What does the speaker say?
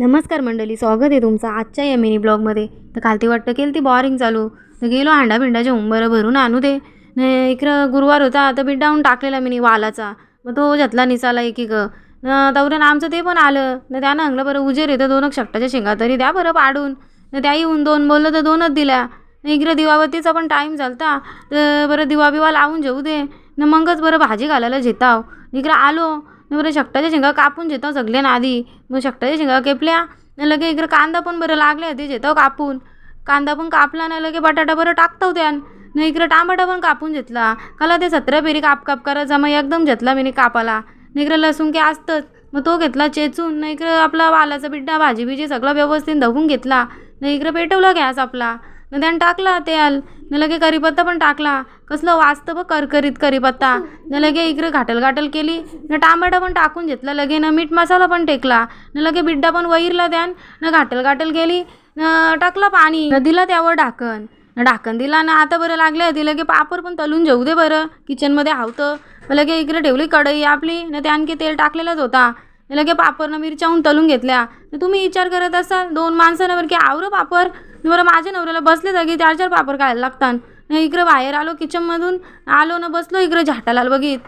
नमस्कार मंडळी, स्वागत आहे तुमचं आजच्या या मिनी ब्लॉगमध्ये. तर कालती वाटतं केली ती बॉरिंग चालू, तर गेलो हांडा भिंडाच्या उंबरं भरून आणू दे. इकडं गुरुवार होता तर बिड्डाहून टाकलेला मिनी वालाचा, मग तो घेतला निसाला एकी ग तवऱ्यानं आमचं ते पण आलं न त्यानं हंगलं बरं उजेर येतं 2 शकटाच्या शेंगा तरी द्या बरं पाडून. न त्या येऊन 2 बोललं तर 2च दिल्या. इकडं दिवाबत्तीचा पण टाईम झालता तर बरं दिवा बिवा लावून जेऊ दे न मगच बरं भाजी घालायला झेताव. इकडं आलो न बरं शकटाच्या शेंगा कापून घेतो सगळ्यानं आधी. मग शकटाच्या शेंगा केपल्या न लगे इकडं कांदा पण बरं लागले ते घेतो कापून. कांदा पण कापला ना लगे बटाटा बरं टाकतो त्यान न इकडं टामाटा पण कापून घेतला. काला ते 17 पेरी काप करायचा मग एकदम घेतला मी कापाला. न इकडं लसूण की असतंच मग तो घेतला चेचून. न इकडं आपला वालाचा बिड्डा भाजी बिजी सगळं व्यवस्थित धुवून घेतला. न इकडं पेटवला गॅस आपला न त्यानं टाकला तेल न लगे कढीपत्ता पण टाकला. कसलं वाजतं बघ करकरीत कढीपत्ता. न लगे इकडे घाटल केली न टामाटा पण टाकून घेतला लगे न मीठ मसाला पण टेकला न लगे बिड्डा पण वैरला त्यान न घाटल केली न टाकला पाणी न दिला त्यावर ढाकण न ढाकण दिला ना आता बरं लागले होती लगे पापड पण तलून जेऊ दे बरं किचनमध्ये हावतं. लगे इकडे ठेवली कढई आपली न त्या आणखी तेल टाकलेलंच होता. लगे पापड मिरच्याहून तलून घेतल्या. तुम्ही विचार करत असाल 2 माणसांवर की आवरं पापड. बरं माझ्या नवऱ्याला बसले जागी 4-4 पापड खायला लागतात. इकडे बाहेर आलो किचनमधून आलो न बसलो इकडे झाटाला बघित.